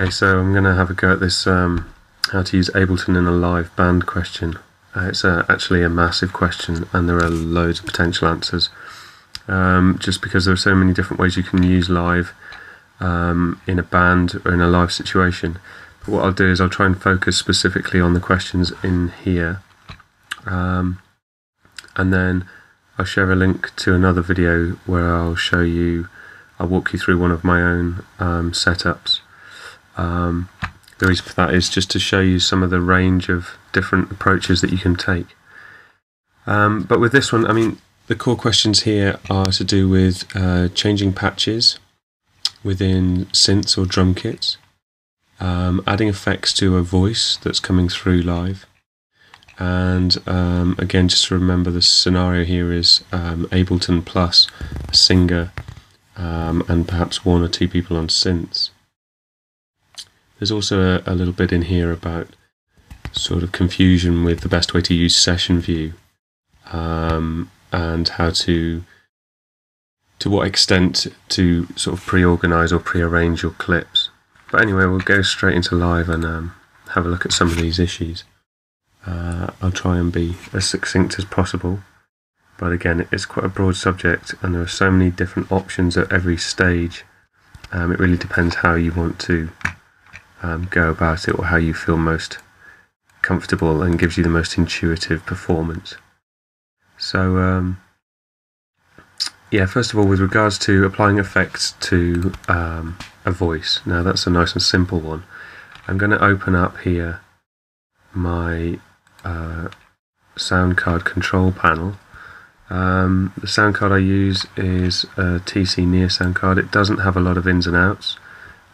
Okay, so I'm going to have a go at this how to use Ableton in a live band question. It's actually a massive question, and there are loads of potential answers, just because there are so many different ways you can use live in a band or in a live situation. But what I'll do is I'll try and focus specifically on the questions in here, and then I'll share a link to another video where I'll walk you through one of my own setups. The reason for that is just to show you some of the range of different approaches that you can take. But with this one, I mean, the core questions here are to do with changing patches within synths or drum kits, adding effects to a voice that's coming through live, and again, just to remember, the scenario here is Ableton plus a singer and perhaps one or two people on synths. There's also a little bit in here about sort of confusion with the best way to use session view, and how to what extent to sort of pre-organize or pre-arrange your clips. But anyway, we'll go straight into live and have a look at some of these issues. I'll try and be as succinct as possible, but again, it's quite a broad subject and there are so many different options at every stage. It really depends how you want to go about it, or how you feel most comfortable and gives you the most intuitive performance. So yeah, first of all, with regards to applying effects to a voice, now that's a nice and simple one. I'm going to open up here my sound card control panel. The sound card I use is a TC Near sound card. It doesn't have a lot of ins and outs.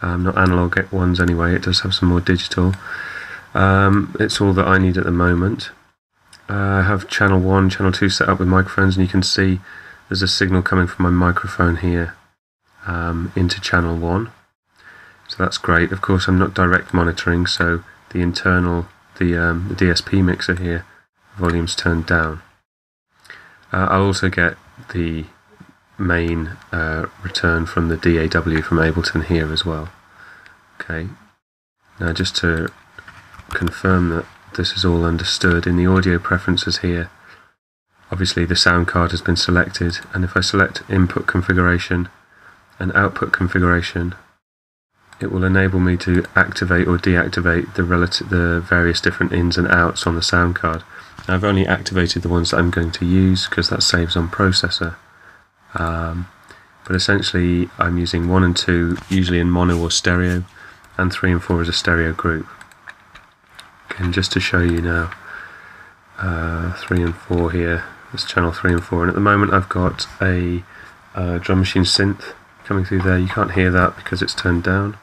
Not analog ones anyway, it does have some more digital. It's all that I need at the moment. I have channel 1, channel 2 set up with microphones, and you can see there's a signal coming from my microphone here into channel 1. So that's great. Of course, I'm not direct monitoring, so the internal, the DSP mixer here, volume's turned down. I'll also get the main return from the DAW from Ableton here as well. Okay, now just to confirm that this is all understood, in the audio preferences here, obviously the sound card has been selected, and if I select input configuration and output configuration, it will enable me to activate or deactivate the various different ins and outs on the sound card. Now, I've only activated the ones that I'm going to use because that saves on processor. But essentially I'm using 1 and 2 usually in mono or stereo, and 3 and 4 as a stereo group. Again, just to show you now, 3 and 4 here, that's channel 3 and 4, and at the moment I've got a drum machine synth coming through there. You can't hear that because it's turned down.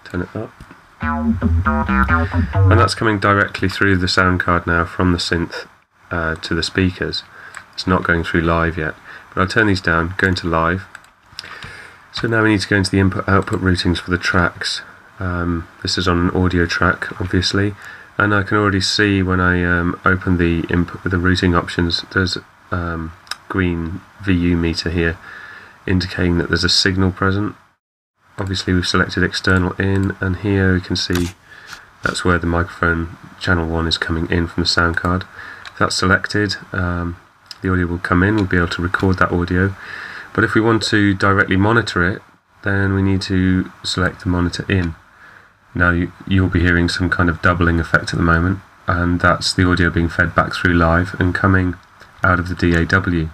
Turn it up. And that's coming directly through the sound card now from the synth to the speakers. It's not going through live yet. But I'll turn these down, go into live. So now we need to go into the input-output routings for the tracks. This is on an audio track, obviously, and I can already see when I open the input with the routing options, there's green VU meter here indicating that there's a signal present. Obviously we've selected external in, and here we can see that's where the microphone channel 1 is coming in from the sound card. If that's selected, the audio will come in, we'll be able to record that audio. But if we want to directly monitor it, then we need to select the monitor in. Now you'll be hearing some kind of doubling effect at the moment, and that's the audio being fed back through live and coming out of the DAW.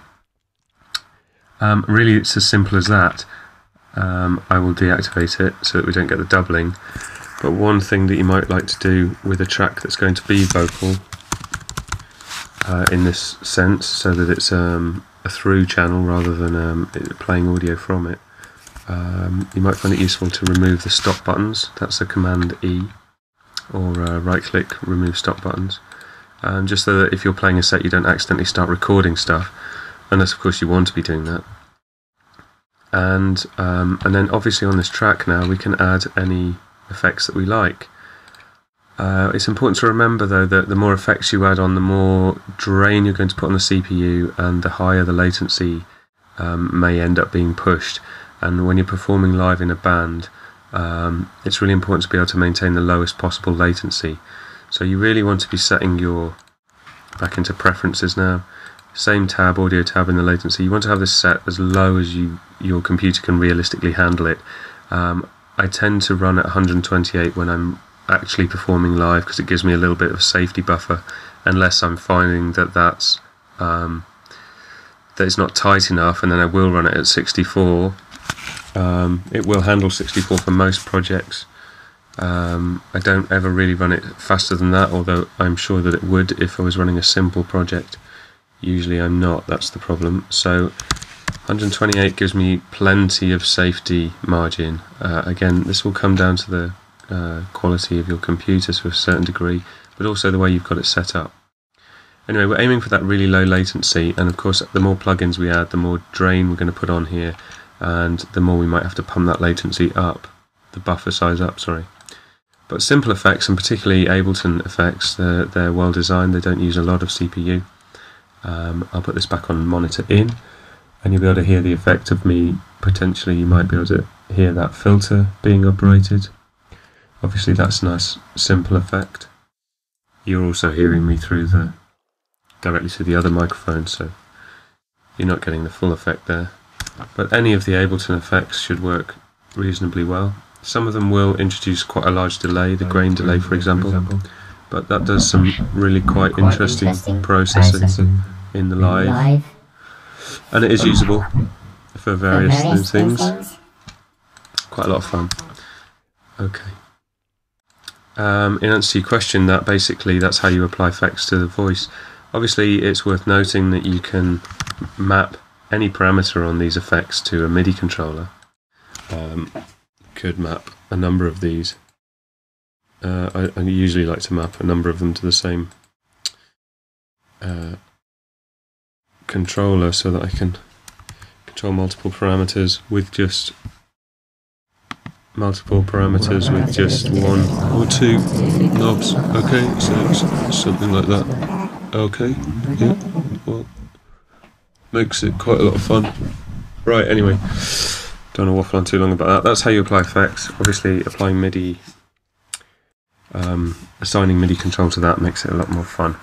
Really, it's as simple as that. I will deactivate it so that we don't get the doubling. But one thing that you might like to do with a track that's going to be vocal, in this sense, so that it's a through channel rather than playing audio from it, you might find it useful to remove the stop buttons. That's a Command E, or right click, remove stop buttons, just so that if you're playing a set you don't accidentally start recording stuff, unless of course you want to be doing that. And then obviously on this track now we can add any effects that we like. It's important to remember though that the more effects you add on, the more drain you're going to put on the CPU, and the higher the latency may end up being pushed. And when you're performing live in a band, it's really important to be able to maintain the lowest possible latency. So you really want to be setting your, back into preferences now, same tab, audio tab in the latency, you want to have this set as low as your computer can realistically handle it. I tend to run at 128 when I'm actually performing live, because it gives me a little bit of a safety buffer, unless I'm finding that that it's not tight enough, and then I will run it at 64. It will handle 64 for most projects. I don't ever really run it faster than that, although I'm sure that it would if I was running a simple project. Usually I'm not, that's the problem. So 128 gives me plenty of safety margin. Again, this will come down to the quality of your computer to a certain degree, but also the way you've got it set up. Anyway, we're aiming for that really low latency, and of course the more plugins we add, the more drain we're going to put on here, and the more we might have to pump that latency up, the buffer size up, sorry. But simple effects, and particularly Ableton effects, they're well designed, they don't use a lot of CPU. I'll put this back on monitor in, and you'll be able to hear the effect of me. Potentially you might be able to hear that filter being operated. Obviously that's a nice simple effect. You're also hearing me directly to the other microphone, so you're not getting the full effect there. But any of the Ableton effects should work reasonably well. Some of them will introduce quite a large delay, the grain delay for example, but that does some really quite interesting processing in the live, and it is usable for various things. Quite a lot of fun. Okay. In answer to your question, that's how you apply effects to the voice. Obviously it's worth noting that you can map any parameter on these effects to a MIDI controller. Could map a number of these. I usually like to map a number of them to the same controller, so that I can control multiple parameters with just one or two knobs. Okay, so something like that. Okay, yeah, well, makes it quite a lot of fun. Right, anyway, don't want to waffle on too long about that. That's how you apply effects. Obviously applying MIDI, assigning MIDI control to that makes it a lot more fun.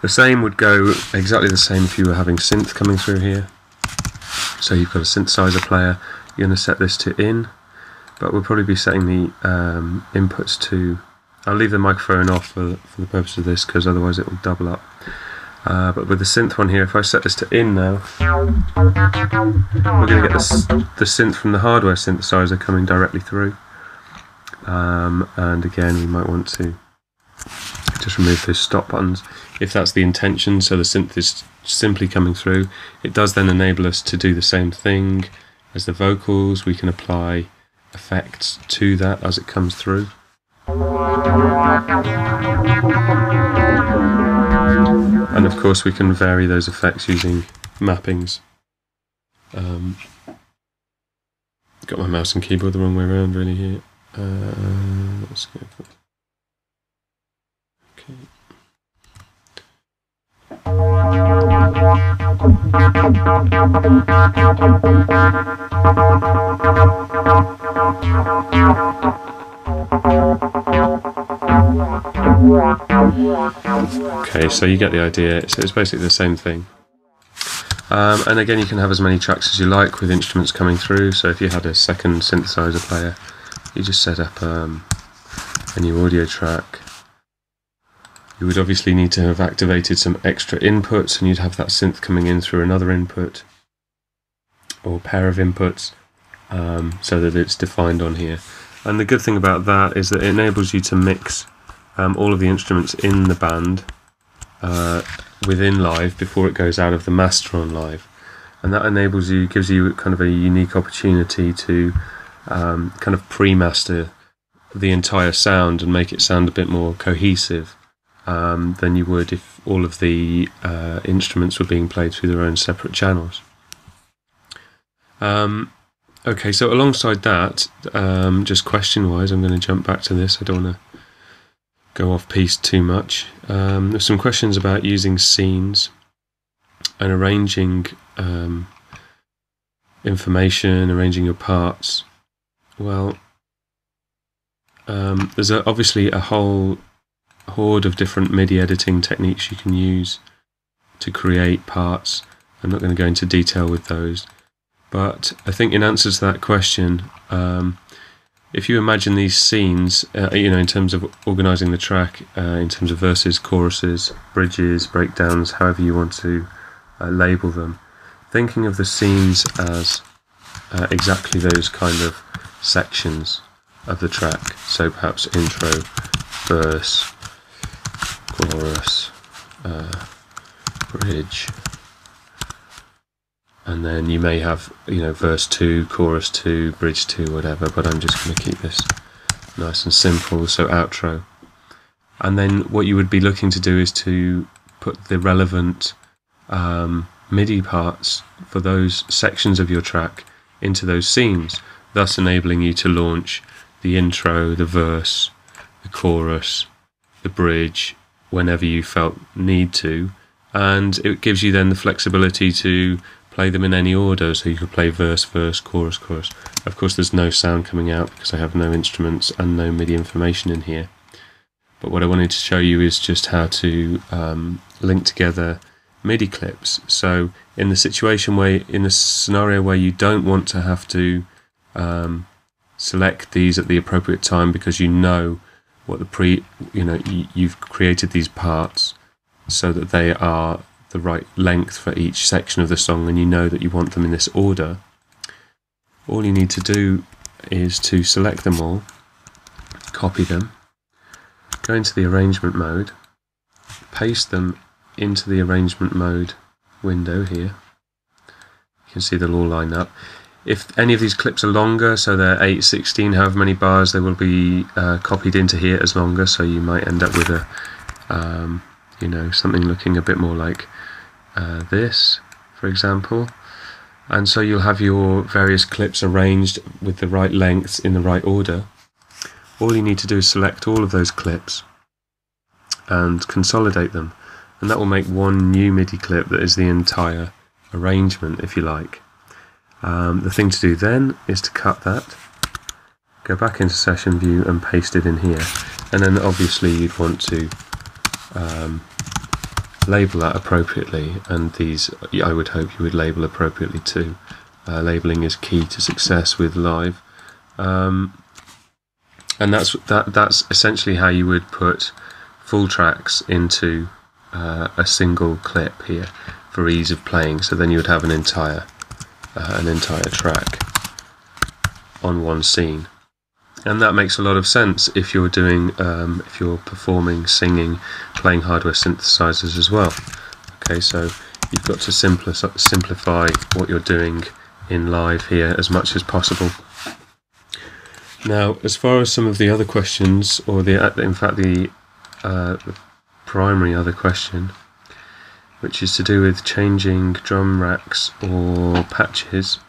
The same would go exactly the same if you were having synth coming through here. So you've got a synthesizer player, you're going to set this to in, but we'll probably be setting the inputs to, I'll leave the microphone off for the purpose of this, because otherwise it will double up. But with the synth one here, if I set this to in now, we're going to get the synth from the hardware synthesizer coming directly through. And again, we might want to just remove those stop buttons if that's the intention, so the synth is simply coming through. It does then enable us to do the same thing as the vocals. We can apply effects to that as it comes through. And of course we can vary those effects using mappings. Got my mouse and keyboard the wrong way around really here. Let's go for it. Okay. Okay, so you get the idea. So it's basically the same thing. And again, you can have as many tracks as you like with instruments coming through. So if you had a second synthesizer player, you just set up a new audio track. You would obviously need to have activated some extra inputs, and you'd have that synth coming in through another input or pair of inputs, so that it's defined on here. And the good thing about that is that it enables you to mix all of the instruments in the band within live before it goes out of the master on live, and that gives you kind of a unique opportunity to kind of pre-master the entire sound and make it sound a bit more cohesive than you would if all of the instruments were being played through their own separate channels. Okay, so alongside that, just question-wise, I'm going to jump back to this. I don't want to go off-piste too much. There's some questions about using scenes and arranging information, arranging your parts. Well, There's obviously a whole horde of different MIDI editing techniques you can use to create parts. I'm not going to go into detail with those, but I think in answer to that question, if you imagine these scenes, in terms of organising the track, in terms of verses, choruses, bridges, breakdowns, however you want to label them, thinking of the scenes as exactly those kind of sections of the track. So perhaps intro, verse, chorus, bridge, and then you may have, verse 2, chorus 2, bridge 2, whatever, but I'm just going to keep this nice and simple, so outro. And then what you would be looking to do is to put the relevant MIDI parts for those sections of your track into those scenes, thus enabling you to launch the intro, the verse, the chorus, the bridge, whenever you felt need to, and it gives you then the flexibility to play them in any order, so you could play verse, verse, chorus, chorus. Of course there's no sound coming out because I have no instruments and no MIDI information in here, but what I wanted to show you is just how to link together MIDI clips. So in the scenario where you don't want to have to select these at the appropriate time because you know what you've created these parts so that they are the right length for each section of the song, and you know that you want them in this order, all you need to do is to select them all, copy them, go into the arrangement mode, paste them into the arrangement mode window here. You can see they'll all line up. If any of these clips are longer, so they're 8, 16, however many bars, they will be copied into here as longer, so you might end up with a something looking a bit more like this, for example. And so you'll have your various clips arranged with the right lengths in the right order. All you need to do is select all of those clips and consolidate them, and that will make one new MIDI clip that is the entire arrangement, if you like. The thing to do then is to cut that, go back into session view and paste it in here, and then obviously you'd want to label that appropriately, and these I would hope you would label appropriately too. Labeling is key to success with live, and that's essentially how you would put full tracks into a single clip here for ease of playing. So then you would have an entire track on one scene, and that makes a lot of sense if you're doing if you're performing, singing, playing hardware synthesizers as well. Okay, so you've got to simplify what you're doing in live here as much as possible. Now, as far as some of the other questions, or the primary other question, which is to do with changing drum racks or patches.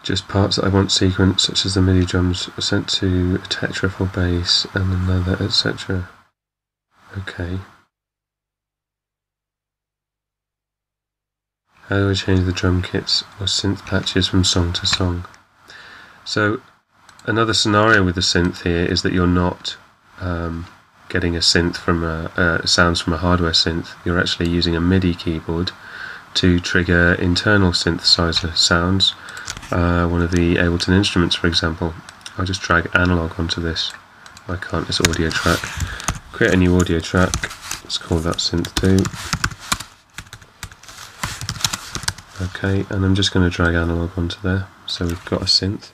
Just parts that I want sequenced, such as the MIDI drums sent to a tetra for bass and another, etc. Okay. How do I change the drum kits or synth patches from song to song? So another scenario with the synth here is that you're not getting a synth from sounds from a hardware synth. You're actually using a MIDI keyboard to trigger internal synthesizer sounds. One of the Ableton instruments, for example. I'll just drag analog onto this. I can't, this audio track. Create a new audio track. Let's call that synth 2. Okay, and I'm just going to drag analog onto there. So we've got a synth.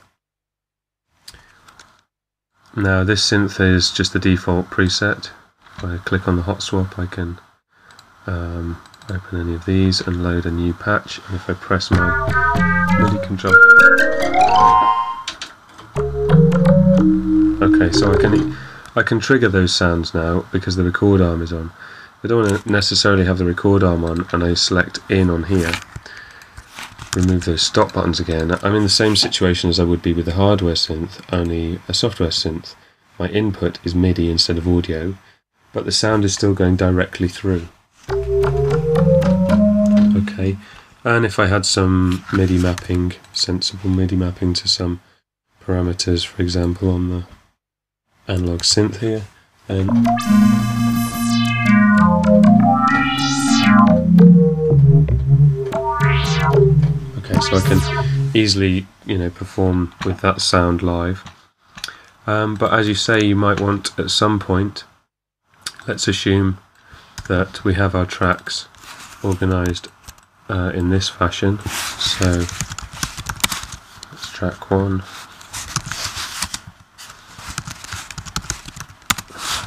Now this synth is just the default preset. If I click on the hot swap, I can open any of these and load a new patch. And if I press my MIDI control, okay, so I can trigger those sounds now because the record arm is on. I don't want to necessarily have the record arm on, and I select in on here. Remove those stop buttons again. I'm in the same situation as I would be with the hardware synth, only a software synth. My input is MIDI instead of audio, but the sound is still going directly through. Okay, And if I had some MIDI mapping, sensible MIDI mapping to some parameters, for example, on the analog synth here, then okay, so I can easily, perform with that sound live. But as you say, you might want at some point, let's assume that we have our tracks organized in this fashion. So that's track 1,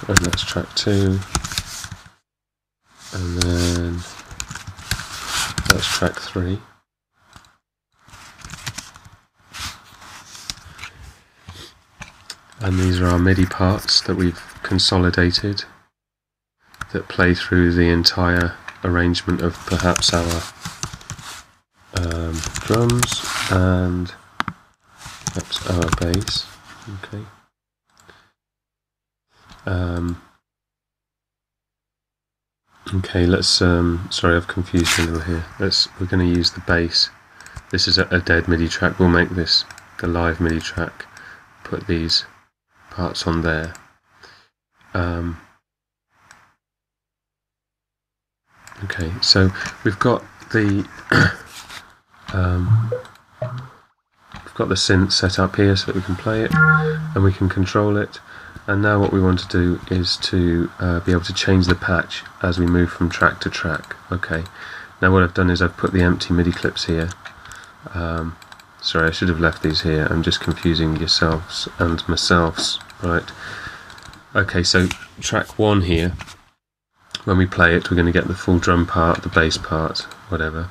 and that's track 2, and then that's track 3. And these are our MIDI parts that we've consolidated that play through the entire arrangement of perhaps our drums and perhaps our bass. Okay. Okay, let's sorry, I've confused you a little here. We're going to use the bass. This is a dead MIDI track. We'll make this the live MIDI track. Put these parts on there. Okay, so we've got the synth set up here so that we can play it and we can control it. And now what we want to do is to be able to change the patch as we move from track to track. Okay, now what I've done is I've put the empty MIDI clips here. Sorry, I should have left these here. I'm just confusing yourselves and myself. Right. Okay, so track 1 here, when we play it, we're going to get the full drum part, the bass part, whatever.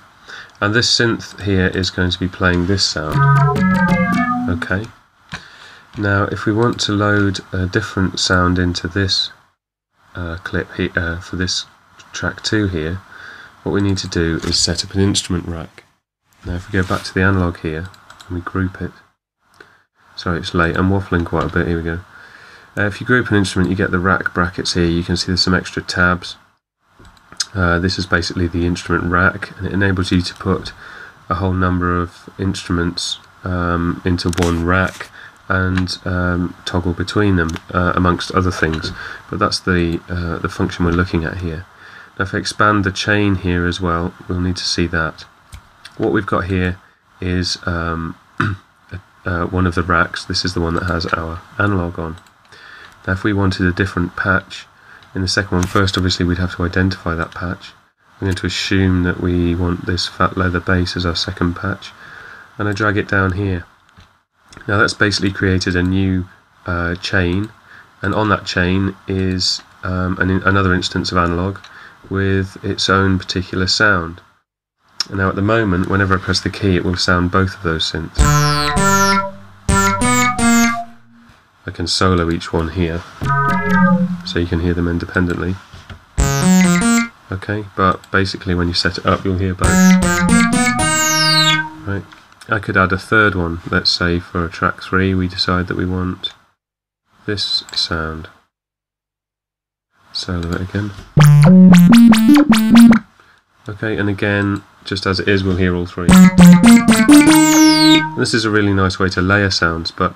And this synth here is going to be playing this sound. Okay. Now, if we want to load a different sound into this clip here, for this track 2 here, what we need to do is set up an instrument rack. Now, if we go back to the analog here, and we group it. Sorry, it's late, I'm waffling quite a bit, here we go. If you group an instrument, you get the rack brackets here. You can see there's some extra tabs. This is basically the instrument rack, and it enables you to put a whole number of instruments into one rack and toggle between them, amongst other things. But that's the function we're looking at here. Now, if I expand the chain here as well, we'll need to see that. What we've got here is one of the racks. This is the one that has our analog on. Now, if we wanted a different patch in the second one, first obviously we'd have to identify that patch. I'm going to assume that we want this fat leather bass as our second patch, and I drag it down here. Now that's basically created a new chain, and on that chain is another instance of analog with its own particular sound. And now at the moment, whenever I press the key, it will sound both of those synths. I can solo each one here, so you can hear them independently. Okay, but basically when you set it up, you'll hear both. Right. I could add a third one. Let's say for track 3, we decide that we want this sound. Solo it again. Okay, and again, just as it is, we'll hear all 3. This is a really nice way to layer sounds, but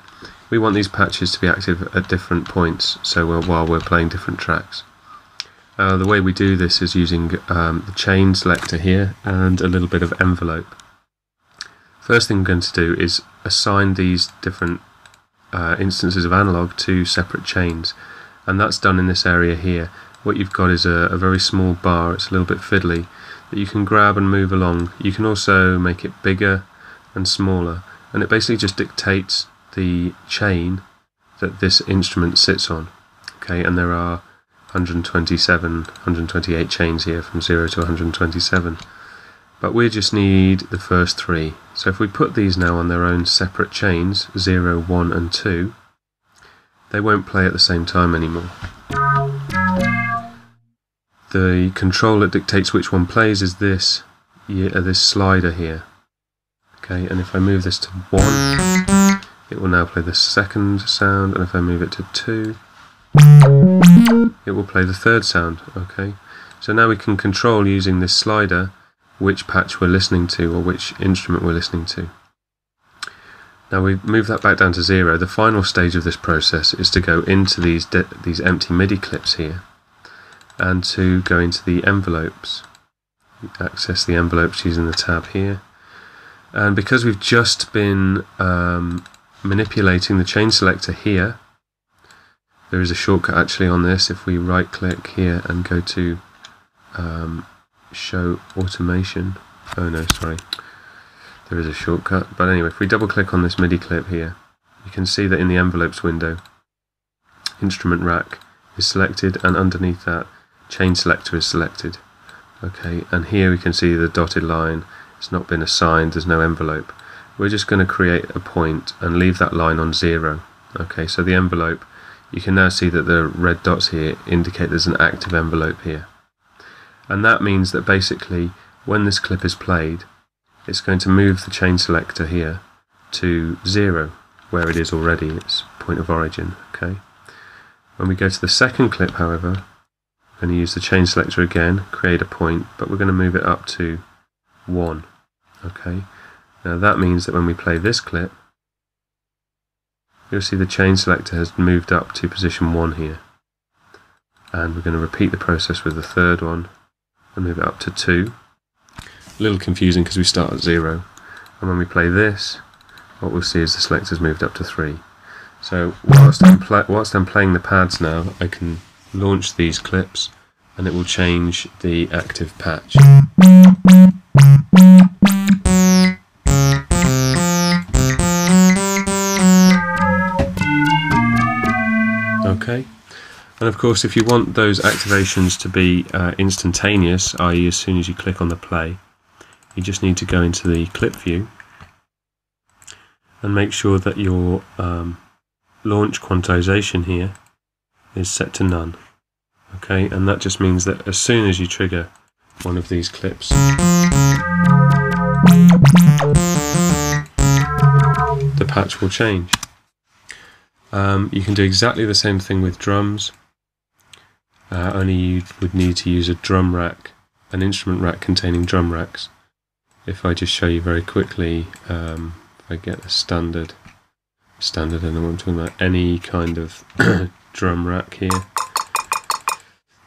we want these patches to be active at different points, so while we're playing different tracks. The way we do this is using the chain selector here and a little bit of envelope. First thing I'm going to do is assign these different instances of analog to separate chains, and that's done in this area here. What you've got is a very small bar. It's a little bit fiddly, that you can grab and move along. You can also make it bigger and smaller, and it basically just dictates the chain that this instrument sits on. Okay, and there are 128 chains here from 0 to 127, but we just need the first 3. So if we put these now on their own separate chains, 0, 1 and 2, they won't play at the same time anymore. The control that dictates which one plays is this slider here. Okay, and if I move this to 1, it will now play the second sound, and if I move it to 2, it will play the third sound. Okay, so now we can control using this slider which patch we're listening to or which instrument we're listening to. Now we move that back down to 0. The final stage of this process is to go into these empty MIDI clips here and to go into the envelopes. Access the envelopes using the tab here. And because we've just been manipulating the chain selector here, there is a shortcut actually on this. If we right click here and go to show automation, oh no, sorry, there is a shortcut, but anyway, if we double click on this MIDI clip here, you can see that in the envelopes window, instrument rack is selected, and underneath that, chain selector is selected. Okay, and here we can see the dotted line. It's not been assigned, there's no envelope. We're just going to create a point and leave that line on 0. Okay, so the envelope, you can now see that the red dots here indicate there's an active envelope here. And that means that basically when this clip is played, it's going to move the chain selector here to 0, where it is already, its point of origin. Okay. When we go to the second clip, however, we're going to use the chain selector again, create a point, but we're going to move it up to 1. Okay. Now that means that when we play this clip, you'll see the chain selector has moved up to position 1 here. And we're going to repeat the process with the third one and move it up to 2. A little confusing because we start at 0. And when we play this, what we'll see is the selector's moved up to 3. So whilst I'm playing the pads now, I can launch these clips and it will change the active patch. Okay, and of course if you want those activations to be instantaneous, i.e. as soon as you click on the play, you just need to go into the clip view and make sure that your launch quantization here is set to none. Okay, and that just means that as soon as you trigger one of these clips, the patch will change. You can do exactly the same thing with drums, only you would need to use a drum rack, an instrument rack containing drum racks. If I just show you very quickly, if I get a standard, I know what I'm talking about, any kind of drum rack here.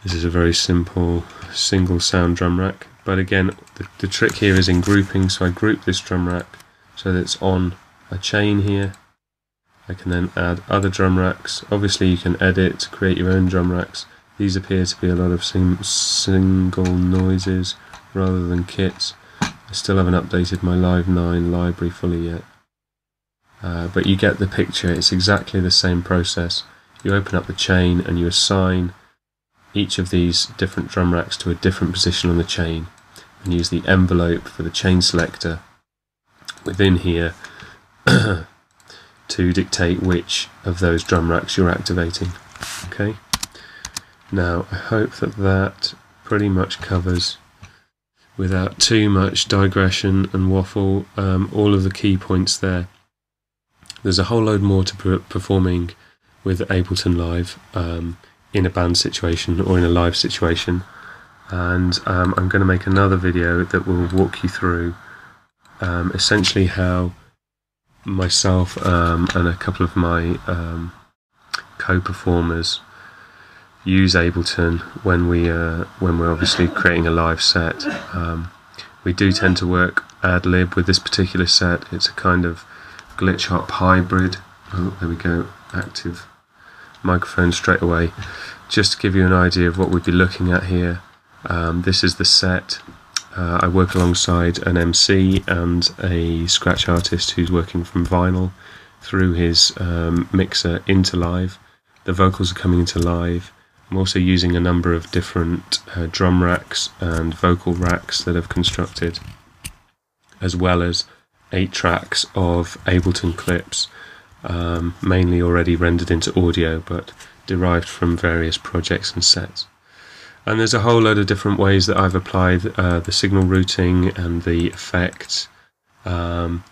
This is a very simple single sound drum rack, but again the trick here is in grouping, so I group this drum rack so that it's on a chain here. I can then add other drum racks. Obviously you can edit, create your own drum racks. These appear to be a lot of single noises rather than kits. I still haven't updated my Live 9 library fully yet. But you get the picture. It's exactly the same process. You open up the chain and you assign each of these different drum racks to a different position on the chain and use the envelope for the chain selector within here to dictate which of those drum racks you're activating. Okay. Now I hope that pretty much covers, without too much digression and waffle, all of the key points there. There's a whole load more to performing with Ableton Live in a band situation or in a live situation, and I'm going to make another video that will walk you through essentially how myself and a couple of my co-performers use Ableton when we're obviously creating a live set. We do tend to work ad-lib with this particular set. It's a kind of glitch hop hybrid. Oh, there we go, active microphone straight away. Just to give you an idea of what we'd be looking at here, this is the set. I work alongside an MC and a scratch artist who's working from vinyl through his mixer into live. The vocals are coming into live. I'm also using a number of different drum racks and vocal racks that I've constructed, as well as 8 tracks of Ableton clips, mainly already rendered into audio but derived from various projects and sets. And there's a whole load of different ways that I've applied the signal routing and the effects, and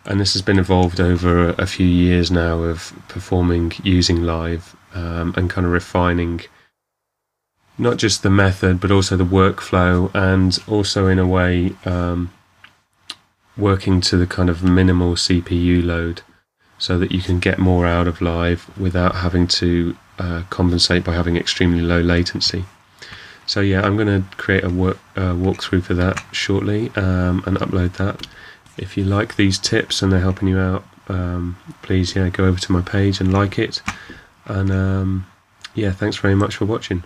this has been evolved over a few years now of performing using live and kind of refining not just the method but also the workflow, and also in a way working to the kind of minimal CPU load so that you can get more out of live without having to compensate by having extremely low latency. So yeah, I'm going to create a walkthrough for that shortly and upload that. If you like these tips and they're helping you out, please go over to my page and like it. And yeah, thanks very much for watching.